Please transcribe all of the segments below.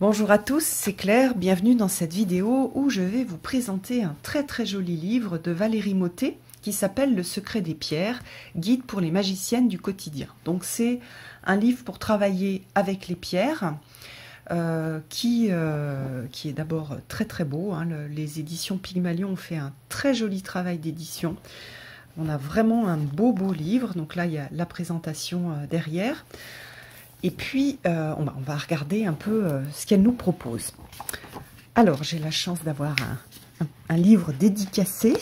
Bonjour à tous, c'est Claire, bienvenue dans cette vidéo où je vais vous présenter un très joli livre de Valérie Mottet qui s'appelle Le secret des pierres, guide pour les magiciennes du quotidien. Donc c'est un livre pour travailler avec les pierres qui est d'abord très beau. Hein. Les éditions Pygmalion ont fait un très joli travail d'édition. On a vraiment un beau livre, donc là il y a la présentation derrière. Et puis, on va regarder un peu ce qu'elle nous propose. Alors, j'ai la chance d'avoir un livre dédicacé.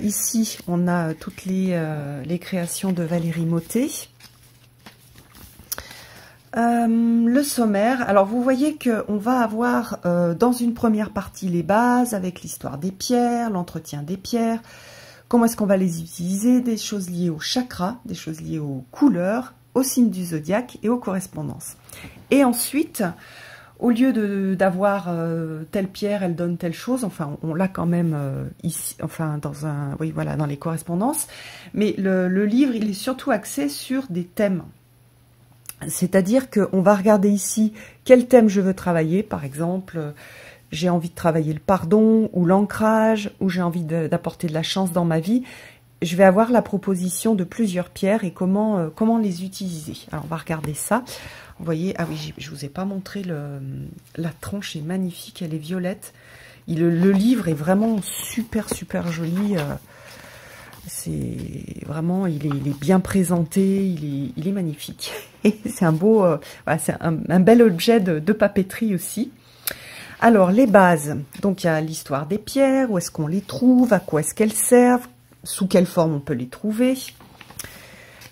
Ici, on a toutes les créations de Valérie Mottet. Le sommaire. Alors, vous voyez qu'on va avoir dans une première partie les bases avec l'histoire des pierres, l'entretien des pierres, comment est-ce qu'on va les utiliser, des choses liées aux chakras, des choses liées aux couleurs, au signe du zodiaque et aux correspondances. Et ensuite, au lieu d'avoir telle pierre, elle donne telle chose, enfin on l'a quand même ici, enfin dans les correspondances, mais le livre il est surtout axé sur des thèmes. C'est-à-dire qu'on va regarder ici quel thème je veux travailler, par exemple, j'ai envie de travailler le pardon ou l'ancrage, ou j'ai envie d'apporter de la chance dans ma vie. Je vais avoir la proposition de plusieurs pierres et comment les utiliser. Alors, on va regarder ça. Vous voyez, ah oui, je vous ai pas montré la tranche est magnifique, elle est violette. Le livre est vraiment super joli. C'est vraiment, il est bien présenté, il est magnifique. Et c'est un beau, voilà, c'est un bel objet de papeterie aussi. Alors, les bases. Donc, il y a l'histoire des pierres, où est-ce qu'on les trouve, à quoi est-ce qu'elles servent, sous quelle forme on peut les trouver,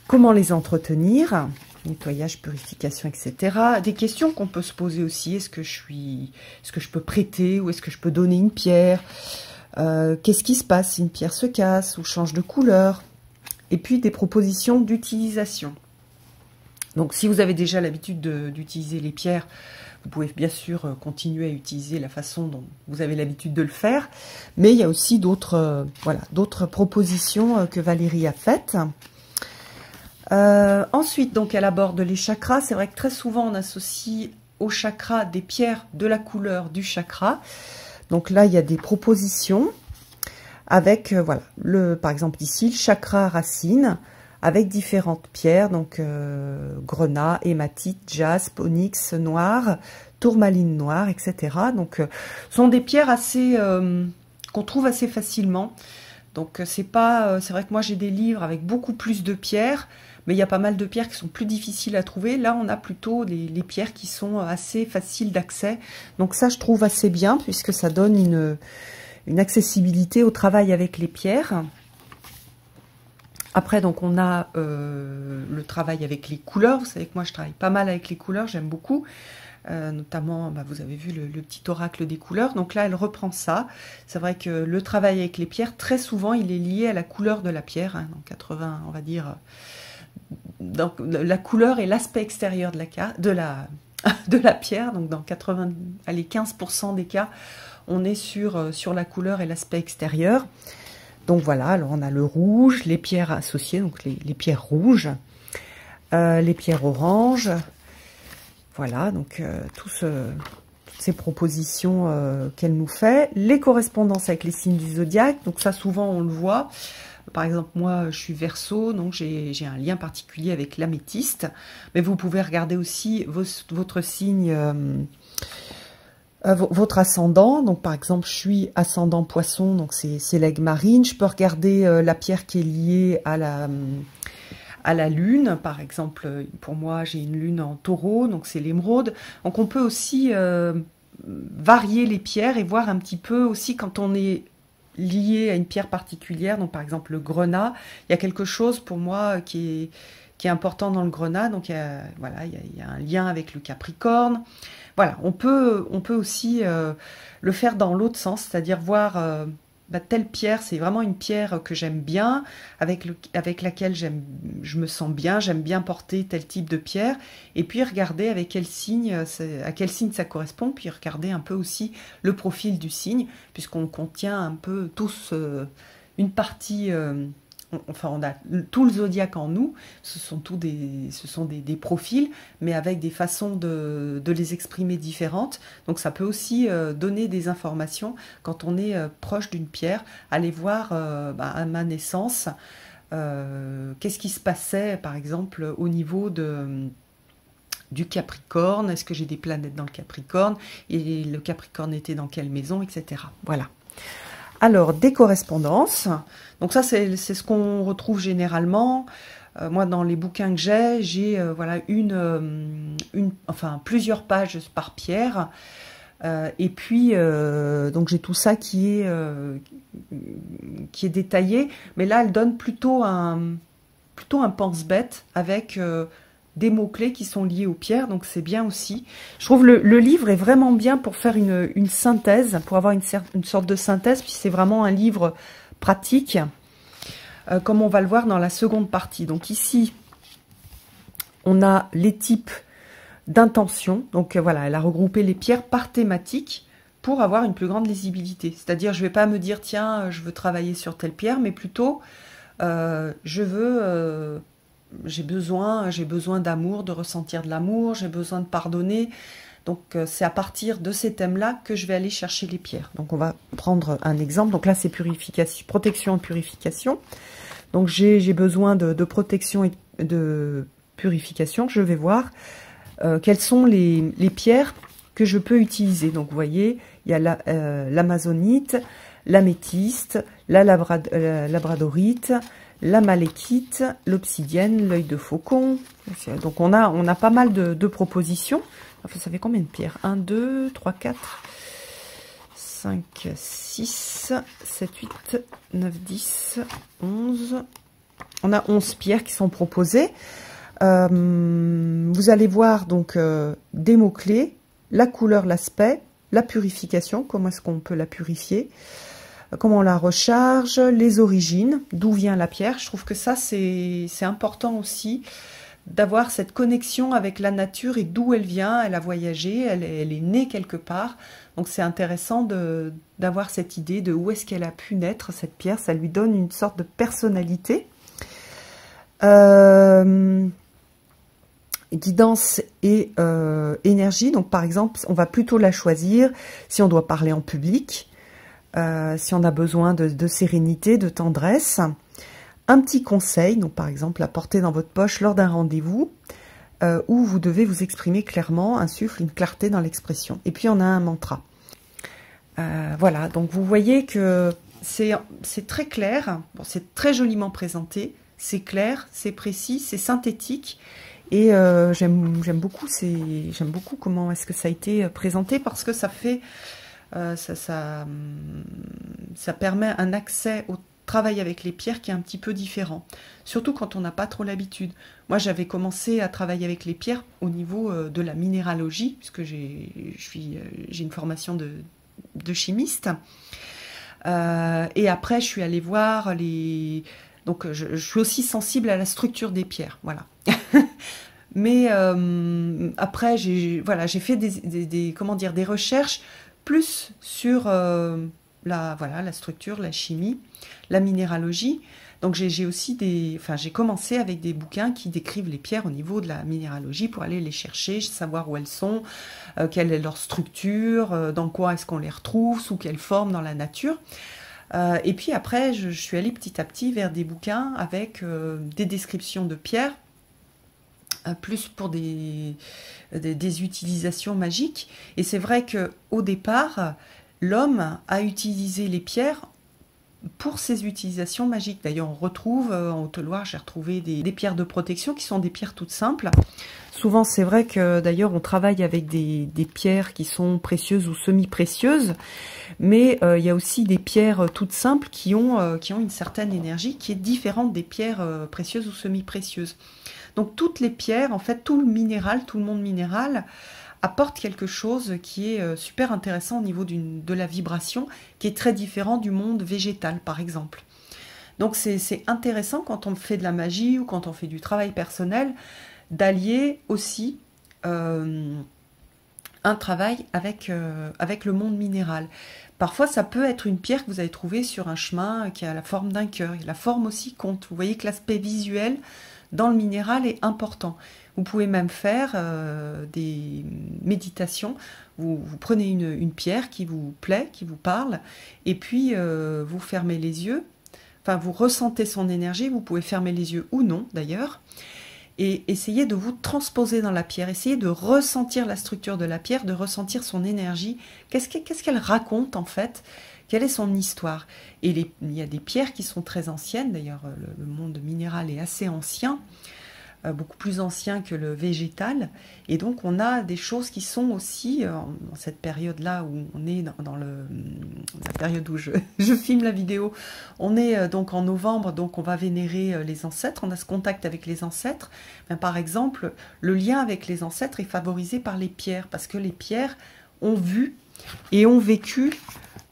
comment les entretenir, nettoyage, purification, etc. Des questions qu'on peut se poser aussi, est-ce que je peux prêter ou est-ce que je peux donner une pierre, qu'est-ce qui se passe si une pierre se casse ou change de couleur, et puis des propositions d'utilisation. Donc si vous avez déjà l'habitude d'utiliser les pierres, vous pouvez bien sûr continuer à utiliser la façon dont vous avez l'habitude de le faire, mais il y a aussi d'autres propositions que Valérie a faites. Ensuite, donc, elle aborde les chakras. C'est vrai que très souvent, on associe aux chakras des pierres de la couleur du chakra. Donc là, il y a des propositions avec, par exemple ici, le chakra racine, avec différentes pierres, donc grenat, hématite, jaspe, onyx noir, tourmaline noire, etc. Donc, ce sont des pierres assez qu'on trouve assez facilement. Donc, c'est vrai que moi j'ai des livres avec beaucoup plus de pierres, mais il y a pas mal de pierres qui sont plus difficiles à trouver. Là, on a plutôt les pierres qui sont assez faciles d'accès. Donc ça, je trouve assez bien, puisque ça donne une accessibilité au travail avec les pierres. Après, donc, on a le travail avec les couleurs. Vous savez que moi, je travaille pas mal avec les couleurs, j'aime beaucoup. Notamment, vous avez vu le petit oracle des couleurs. Donc là, elle reprend ça. C'est vrai que le travail avec les pierres, très souvent, il est lié à la couleur de la pierre. Hein, donc 80, on va dire, donc, la couleur et l'aspect extérieur de la pierre. Donc dans 15% des cas, on est sur la couleur et l'aspect extérieur. Donc voilà, alors on a le rouge, les pierres associées, donc les pierres rouges, les pierres oranges. Voilà, donc toutes ces propositions qu'elle nous fait. Les correspondances avec les signes du zodiaque, donc ça souvent on le voit. Par exemple, moi je suis Verseau, donc j'ai un lien particulier avec l'améthyste. Mais vous pouvez regarder aussi votre signe, votre ascendant. Donc par exemple, je suis ascendant Poisson, donc c'est l'aigle marine. Je peux regarder la pierre qui est liée à la lune, par exemple, pour moi j'ai une lune en taureau, donc c'est l'émeraude. Donc on peut aussi varier les pierres et voir un petit peu aussi quand on est lié à une pierre particulière, donc par exemple le grenat, il y a quelque chose pour moi qui est important dans le grenat, donc il y a un lien avec le Capricorne. Voilà, on peut aussi le faire dans l'autre sens, c'est-à-dire voir telle pierre, c'est vraiment une pierre que j'aime bien, avec laquelle je me sens bien, j'aime bien porter tel type de pierre, et puis regarder avec quel signe, à quel signe ça correspond, puis regarder un peu aussi le profil du signe, puisqu'on contient un peu tous une partie enfin, on a tout le zodiaque en nous, ce sont des profils, mais avec des façons de les exprimer différentes. Donc ça peut aussi donner des informations quand on est proche d'une pierre. Allez voir à ma naissance, qu'est-ce qui se passait, par exemple, au niveau du Capricorne, est-ce que j'ai des planètes dans le Capricorne, et le Capricorne était dans quelle maison, etc. Voilà. Alors, des correspondances. Donc ça, c'est ce qu'on retrouve généralement. Moi, dans les bouquins que j'ai voilà, enfin, plusieurs pages par pierre. Et puis, donc j'ai tout ça qui est détaillé. Mais là, elle donne plutôt un pense-bête avec des mots-clés qui sont liés aux pierres, donc c'est bien aussi. Je trouve le livre est vraiment bien pour faire une synthèse, pour avoir une sorte de synthèse, puis c'est vraiment un livre pratique, comme on va le voir dans la seconde partie. Donc ici, on a les types d'intention. Donc voilà, elle a regroupé les pierres par thématique pour avoir une plus grande lisibilité. C'est-à-dire, je ne vais pas me dire, tiens, je veux travailler sur telle pierre, mais plutôt, j'ai besoin d'amour, de ressentir de l'amour, j'ai besoin de pardonner. Donc c'est à partir de ces thèmes-là que je vais aller chercher les pierres. Donc on va prendre un exemple. Donc là c'est purification, protection et purification. Donc j'ai besoin de protection et de purification. Je vais voir quelles sont les pierres que je peux utiliser. Donc vous voyez, il y a l'amazonite, l'améthyste, la labradorite, la malékite, l'obsidienne, l'œil de faucon. Donc on a pas mal de propositions. Enfin, ça fait combien de pierres? 1, 2, 3, 4, 5, 6, 7, 8, 9, 10, 11. On a 11 pierres qui sont proposées. Vous allez voir donc des mots-clés, la couleur, l'aspect, la purification, comment est-ce qu'on peut la purifier, comment on la recharge, les origines, d'où vient la pierre. Je trouve que ça, c'est important aussi, d'avoir cette connexion avec la nature et d'où elle vient. Elle a voyagé, elle est née quelque part. Donc c'est intéressant d'avoir cette idée de où est-ce qu'elle a pu naître, cette pierre. Ça lui donne une sorte de personnalité. Guidance et énergie. Donc par exemple, on va plutôt la choisir si on doit parler en public, si on a besoin de sérénité, de tendresse. Un petit conseil, donc par exemple à porter dans votre poche lors d'un rendez-vous où vous devez vous exprimer clairement, insuffle une clarté dans l'expression. Et puis on a un mantra. Voilà, donc vous voyez que c'est très clair, bon, c'est très joliment présenté, c'est clair, c'est précis, c'est synthétique. Et j'aime beaucoup comment est-ce que ça a été présenté, parce que ça fait ça permet un accès au travail avec les pierres qui est un petit peu différent, surtout quand on n'a pas trop l'habitude. Moi j'avais commencé à travailler avec les pierres au niveau de la minéralogie, puisque j'ai une formation de chimiste, et après je suis allée voir donc je suis aussi sensible à la structure des pierres, voilà. Mais après, j'ai fait des recherches plus sur la structure, la chimie, la minéralogie. Donc j'ai commencé avec des bouquins qui décrivent les pierres au niveau de la minéralogie pour aller les chercher, savoir où elles sont, quelle est leur structure, dans quoi est-ce qu'on les retrouve, sous quelle forme dans la nature. Et puis après, je suis allée petit à petit vers des bouquins avec des descriptions de pierres, plus pour des utilisations magiques. Et c'est vrai qu'au départ, l'homme a utilisé les pierres pour ses utilisations magiques. D'ailleurs, on retrouve en Haute-Loire, j'ai retrouvé des pierres de protection qui sont des pierres toutes simples. Souvent, c'est vrai que d'ailleurs, on travaille avec des pierres qui sont précieuses ou semi-précieuses, mais il y a aussi des pierres toutes simples qui ont une certaine énergie qui est différente des pierres précieuses ou semi-précieuses. Donc toutes les pierres, en fait, tout le monde minéral apporte quelque chose qui est super intéressant au niveau de la vibration, qui est très différent du monde végétal, par exemple. Donc c'est intéressant quand on fait de la magie ou quand on fait du travail personnel, d'allier aussi un un travail avec, avec le monde minéral. Parfois, ça peut être une pierre que vous avez trouvée sur un chemin qui a la forme d'un cœur. La forme aussi compte. Vous voyez que l'aspect visuel dans le minéral est important. Vous pouvez même faire des méditations. Vous prenez une pierre qui vous plaît, qui vous parle, et puis vous fermez les yeux. Enfin, vous ressentez son énergie. Vous pouvez fermer les yeux ou non, d'ailleurs. Et essayez de vous transposer dans la pierre. Essayez de ressentir la structure de la pierre, de ressentir son énergie. Qu'est-ce qu'elle raconte, en fait? Quelle est son histoire? Et il y a des pierres qui sont très anciennes. D'ailleurs, le monde minéral est assez ancien. Beaucoup plus ancien que le végétal, et donc on a des choses qui sont aussi, dans cette période-là où on est dans la période où je filme la vidéo, on est donc en novembre, donc on va vénérer les ancêtres, on a ce contact avec les ancêtres. Ben, par exemple, le lien avec les ancêtres est favorisé par les pierres, parce que les pierres ont vu et ont vécu,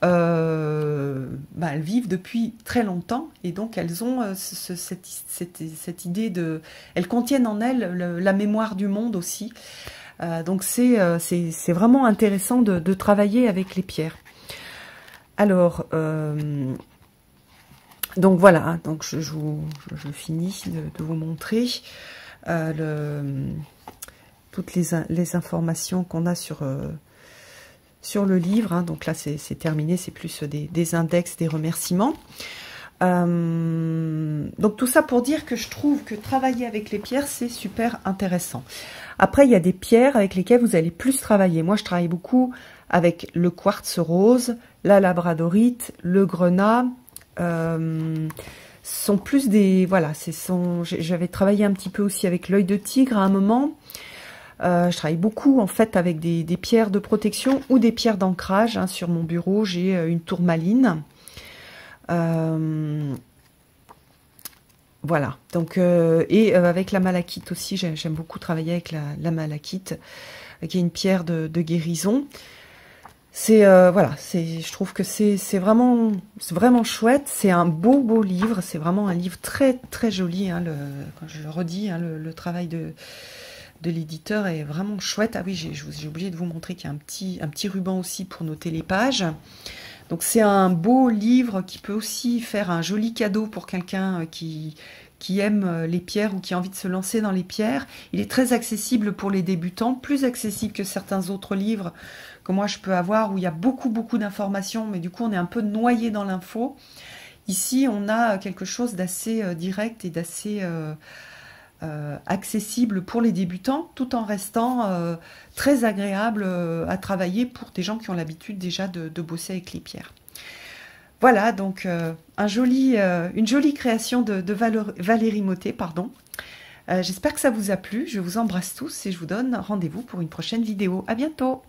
elles vivent depuis très longtemps, et donc elles ont cette idée de... Elles contiennent en elles la mémoire du monde aussi. Donc c'est vraiment intéressant de travailler avec les pierres. Alors, donc voilà, donc je finis de vous montrer toutes les informations qu'on a sur le livre, hein. Donc là c'est terminé, c'est plus des index, des remerciements. Donc tout ça pour dire que je trouve que travailler avec les pierres, c'est super intéressant. Après, il y a des pierres avec lesquelles vous allez plus travailler. Moi, je travaille beaucoup avec le quartz rose, la labradorite, le grenat. Sont plus des... Voilà, j'avais travaillé un petit peu aussi avec l'œil de tigre à un moment. Je travaille beaucoup en fait avec des pierres de protection ou des pierres d'ancrage. Hein. Sur mon bureau, j'ai une tourmaline. Voilà. Donc, avec la malachite aussi, j'aime beaucoup travailler avec la malachite, qui est une pierre de guérison. Voilà, je trouve que c'est vraiment chouette. C'est un beau livre. C'est vraiment un livre très très joli. Hein, quand je le redis, hein, le travail de l'éditeur est vraiment chouette. Ah oui, j'ai oublié de vous montrer qu'il y a un petit ruban aussi pour noter les pages. Donc c'est un beau livre qui peut aussi faire un joli cadeau pour quelqu'un qui aime les pierres ou qui a envie de se lancer dans les pierres. Il est très accessible pour les débutants, plus accessible que certains autres livres que moi je peux avoir où il y a beaucoup d'informations, mais du coup on est un peu noyé dans l'info. Ici on a quelque chose d'assez direct et d'assez... accessible pour les débutants, tout en restant très agréable à travailler pour des gens qui ont l'habitude déjà de bosser avec les pierres. Voilà, donc une jolie création de Valérie Mottet, pardon. J'espère que ça vous a plu, je vous embrasse tous et je vous donne rendez-vous pour une prochaine vidéo. À bientôt!